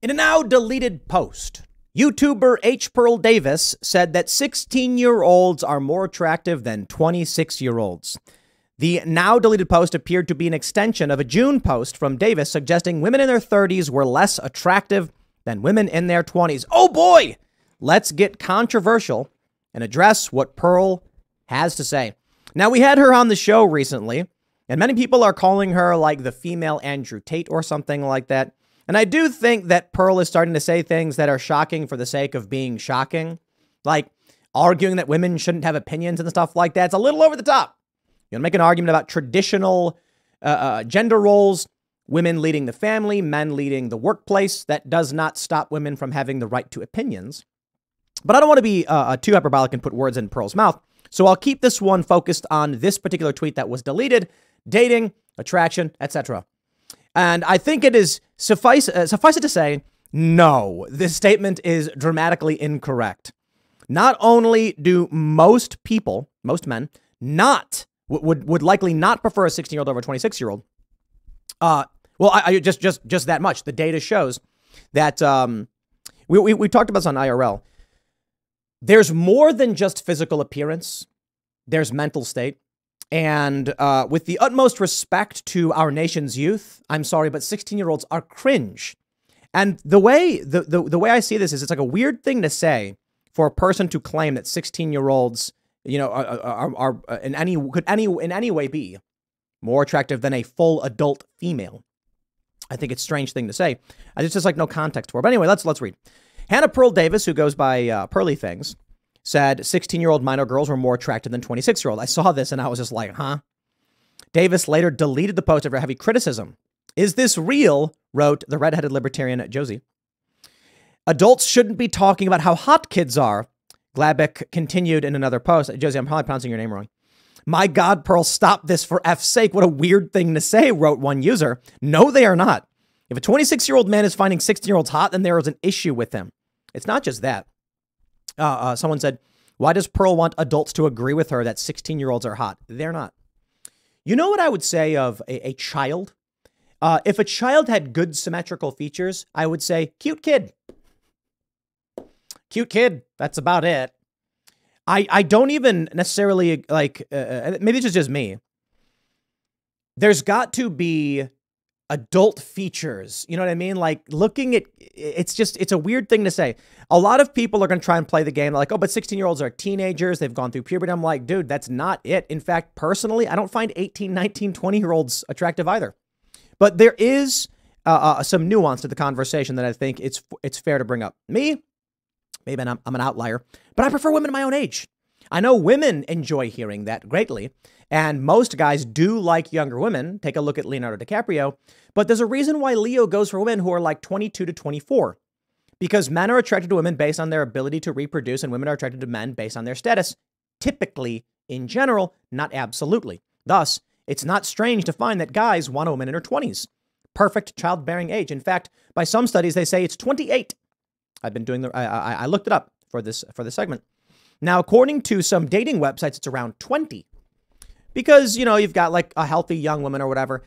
In a now deleted post, YouTuber H. Pearl Davis said that 16-year-olds are more attractive than 26-year-olds. The now deleted post appeared to be an extension of a June post from Davis suggesting women in their 30s were less attractive than women in their 20s. Oh boy! Let's get controversial and address what Pearl has to say. Now, we had her on the show recently, and many people are calling her like the female Andrew Tate or something like that. And I do think that Pearl is starting to say things that are shocking for the sake of being shocking, like arguing that women shouldn't have opinions and stuff like that. It's a little over the top. You know, make an argument about traditional gender roles, women leading the family, men leading the workplace. That does not stop women from having the right to opinions. But I don't want to be too hyperbolic and put words in Pearl's mouth. So I'll keep this one focused on this particular tweet that was deleted, dating, attraction, etc. And I think it is suffice it to say, no, this statement is dramatically incorrect. Not only do most people, most men, would likely not prefer a 16-year-old over a 26-year-old. Just that much. The data shows that we talked about this on IRL. There's more than just physical appearance. There's mental state. And with the utmost respect to our nation's youth, I'm sorry, but 16-year-olds are cringe. And the way I see this is it's like a weird thing to say for a person to claim that 16-year-olds, you know, are in any way be more attractive than a full adult female. I think it's a strange thing to say. It's just like no context for it. But anyway, let's read. Hannah Pearl Davis, who goes by Pearly Things, said 16-year-old minor girls were more attractive than 26-year-old. I saw this and I was just like, huh? Davis later deleted the post after heavy criticism. Is this real? Wrote the redheaded libertarian Josie. Adults shouldn't be talking about how hot kids are. Glabeck continued in another post. Josie, I'm probably pronouncing your name wrong. My God, Pearl, stop this for F's sake. What a weird thing to say, wrote one user. No, they are not. If a 26-year-old man is finding 16-year-olds hot, then there is an issue with him. It's not just that. Someone said, why does Pearl want adults to agree with her that 16-year-olds are hot? They're not. You know what I would say of a child? If a child had good symmetrical features, I would say, cute kid. Cute kid. That's about it. I don't even necessarily like, maybe it's just me. There's got to be adult features. You know what I mean? Like looking at, it's a weird thing to say. A lot of people are going to try and play the game. They're like, oh, but 16-year-olds are teenagers. They've gone through puberty. I'm like, dude, that's not it. In fact, personally, I don't find 18, 19, 20-year-olds attractive either. But there is some nuance to the conversation that I think it's fair to bring up. Me, maybe I'm an outlier, but I prefer women my own age. I know women enjoy hearing that greatly. And most guys do like younger women. Take a look at Leonardo DiCaprio. But there's a reason why Leo goes for women who are like 22 to 24. Because men are attracted to women based on their ability to reproduce, and women are attracted to men based on their status. Typically, in general, not absolutely. Thus, it's not strange to find that guys want a woman in her 20s. Perfect childbearing age. In fact, by some studies, they say it's 28. I've been doing I looked it up for this segment. Now, according to some dating websites, it's around 20. Because, you know, you've got like a healthy young woman or whatever.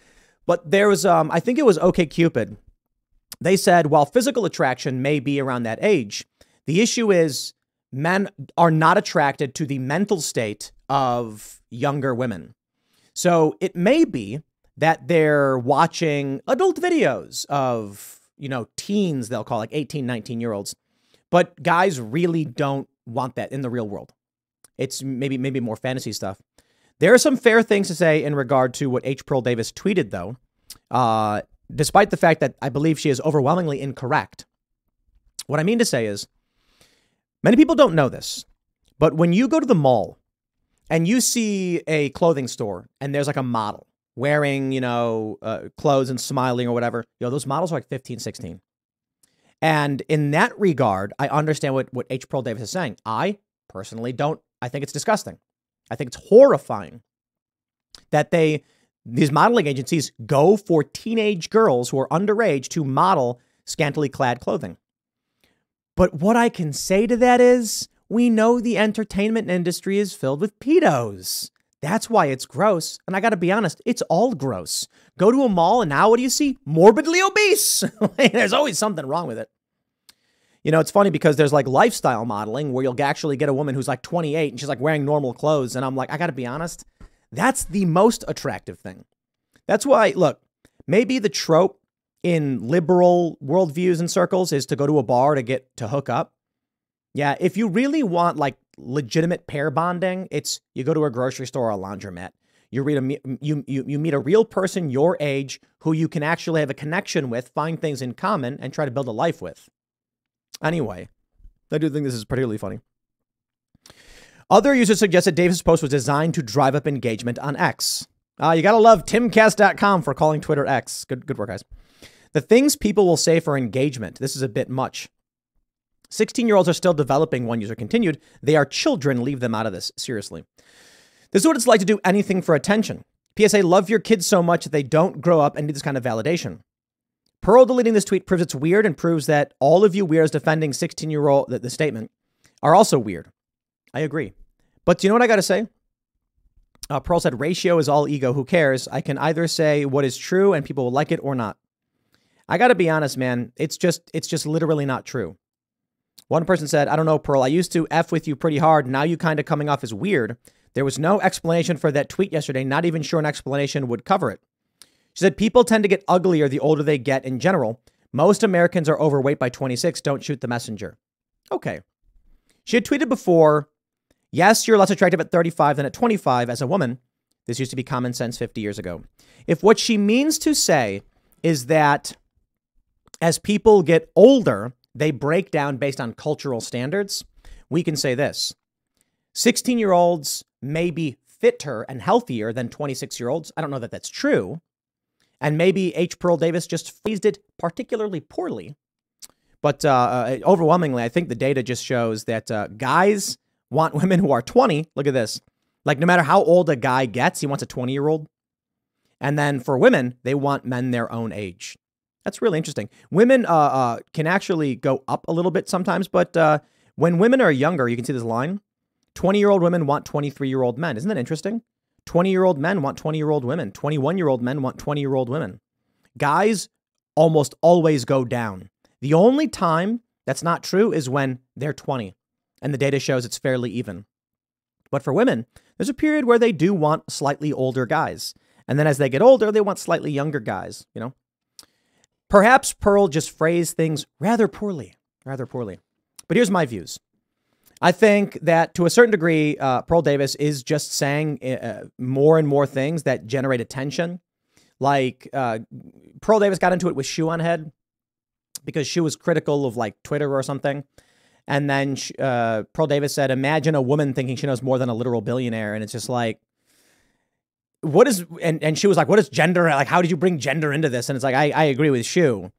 But there was, I think it was OkCupid. They said, while physical attraction may be around that age, the issue is men are not attracted to the mental state of younger women. So it may be that they're watching adult videos of, you know, teens, they'll call like 18, 19-year-olds. But guys really don't want that in the real world. It's maybe more fantasy stuff. There are some fair things to say in regard to what H. Pearl Davis tweeted, though, despite the fact that I believe she is overwhelmingly incorrect. What I mean to say is, many people don't know this, but when you go to the mall and you see a clothing store and there's like a model wearing, you know, clothes and smiling or whatever, you know, those models are like 15, 16. And in that regard, I understand what H. Pearl Davis is saying. I personally don't. I think it's disgusting. I think it's horrifying that these modeling agencies go for teenage girls who are underage to model scantily clad clothing. But what I can say to that is we know the entertainment industry is filled with pedos. That's why it's gross. And I got to be honest, it's all gross. Go to a mall and now what do you see? Morbidly obese. There's always something wrong with it. You know, it's funny because there's like lifestyle modeling where you'll actually get a woman who's like 28 and she's like wearing normal clothes. And I'm like, I got to be honest, that's the most attractive thing. That's why, look, maybe the trope in liberal worldviews and circles is to go to a bar to hook up. Yeah, if you really want like legitimate pair bonding, it's you go to a grocery store or a laundromat. You meet a real person your age who you can actually have a connection with, find things in common, and try to build a life with. Anyway, I do think this is particularly funny. Other users suggested Davis' post was designed to drive up engagement on X. You gotta love Timcast.com for calling Twitter X. Good work, guys. The things people will say for engagement. This is a bit much. 16-year-olds are still developing, one user continued. They are children. Leave them out of this. Seriously. This is what it's like to do anything for attention. PSA, love your kids so much that they don't grow up and need this kind of validation. Pearl deleting this tweet proves it's weird and proves that all of you weirdos defending 16-year-old, the statement, are also weird. I agree. But do you know what I got to say? Pearl said, ratio is all ego. Who cares? I can either say what is true and people will like it or not. I got to be honest, man. It's just literally not true. One person said, I don't know, Pearl, I used to F with you pretty hard. Now you kind of coming off as weird. There was no explanation for that tweet yesterday. Not even sure an explanation would cover it. She said, people tend to get uglier the older they get in general. Most Americans are overweight by 26. Don't shoot the messenger. Okay. She had tweeted before, yes, you're less attractive at 35 than at 25 as a woman. This used to be common sense 50 years ago. If what she means to say is that as people get older, they break down based on cultural standards, we can say this. 16-year-olds may be fitter and healthier than 26-year-olds. I don't know that that's true. And maybe H. Pearl Davis just phrased it particularly poorly. But overwhelmingly, I think the data just shows that guys want women who are 20. Look at this. Like, no matter how old a guy gets, he wants a 20-year-old. And then for women, they want men their own age. That's really interesting. Women can actually go up a little bit sometimes, but when women are younger, you can see this line. 20-year-old women want 23-year-old men. Isn't that interesting? 20-year-old men want 20-year-old women. 21-year-old men want 20-year-old women. Guys almost always go down. The only time that's not true is when they're 20, and the data shows it's fairly even. But for women, there's a period where they do want slightly older guys. And then as they get older, they want slightly younger guys, you know? Perhaps Pearl just phrased things rather poorly. But here's my views. I think that to a certain degree, Pearl Davis is just saying more and more things that generate attention. Like Pearl Davis got into it with Shoe on Head because she was critical of like Twitter or something. And then Pearl Davis said, imagine a woman thinking she knows more than a literal billionaire. And it's just like, what is, and she was like, what is gender? Like, how did you bring gender into this? And it's like, I agree with Shoe.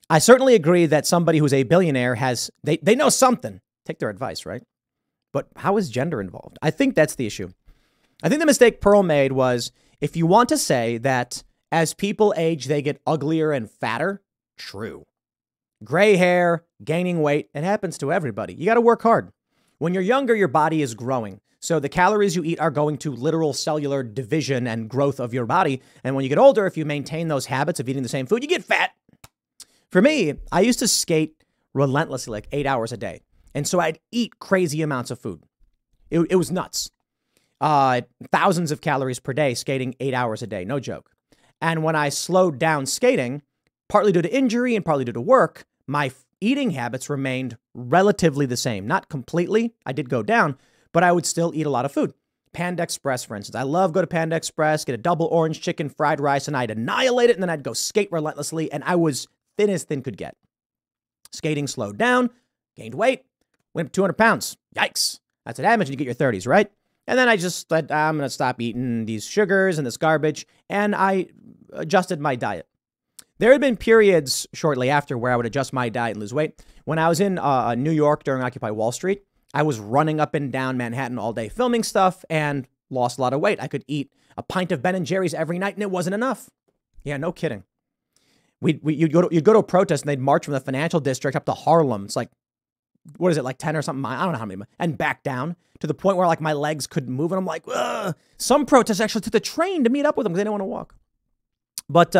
I certainly agree that somebody who's a billionaire has, they know something. Take their advice, right? But how is gender involved? I think that's the issue. I think the mistake Pearl made was if you want to say that as people age, they get uglier and fatter, true. Gray hair, gaining weight, it happens to everybody. You got to work hard. When you're younger, your body is growing. So the calories you eat are going to literal cellular division and growth of your body. And when you get older, if you maintain those habits of eating the same food, you get fat. For me, I used to skate relentlessly, like 8 hours a day. And so I'd eat crazy amounts of food. It was nuts. Thousands of calories per day, skating 8 hours a day. No joke. And when I slowed down skating, partly due to injury and partly due to work, my eating habits remained relatively the same. Not completely. I did go down, but I would still eat a lot of food. Panda Express, for instance. I love go to Panda Express, get a double orange chicken, fried rice, and I'd annihilate it, and then I'd go skate relentlessly, and I was thin as thin could get. Skating slowed down, gained weight, went up 200 pounds. Yikes. That's what happens when you get your 30s, right? And then I just said, I'm going to stop eating these sugars and this garbage, and I adjusted my diet. There had been periods shortly after where I would adjust my diet and lose weight. When I was in New York during Occupy Wall Street, I was running up and down Manhattan all day filming stuff and lost a lot of weight. I could eat a pint of Ben & Jerry's every night and it wasn't enough. Yeah, no kidding. You'd go to a protest and they'd march from the financial district up to Harlem. It's like, what is it, like 10 or something? I don't know how many, and back down to the point where like my legs couldn't move. And I'm like, ugh. Some protesters actually took the train to meet up with them because they didn't want to walk. But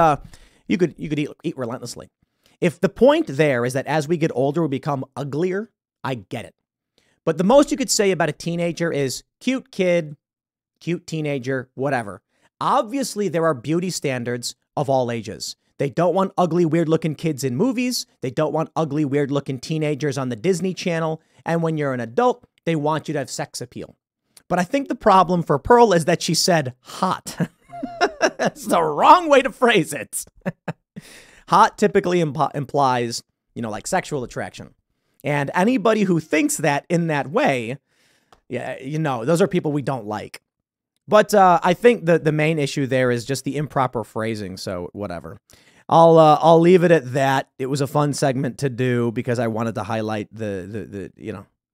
you could eat relentlessly. If the point there is that as we get older, we become uglier, I get it. But the most you could say about a teenager is cute kid, cute teenager, whatever. Obviously, there are beauty standards of all ages. They don't want ugly, weird-looking kids in movies. They don't want ugly, weird-looking teenagers on the Disney Channel. And when you're an adult, they want you to have sex appeal. But I think the problem for Pearl is that she said hot. That's the wrong way to phrase it. Hot typically implies, like sexual attraction. And anybody who thinks that in that way, those are people we don't like. But I think the main issue there is just the improper phrasing. So whatever. I'll leave it at that. It was a fun segment to do because I wanted to highlight the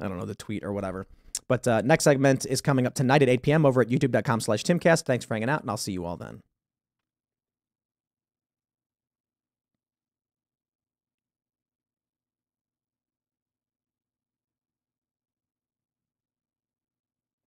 I don't know, the tweet or whatever. But next segment is coming up tonight at 8 p.m. over at youtube.com/Timcast. Thanks for hanging out, and I'll see you all then.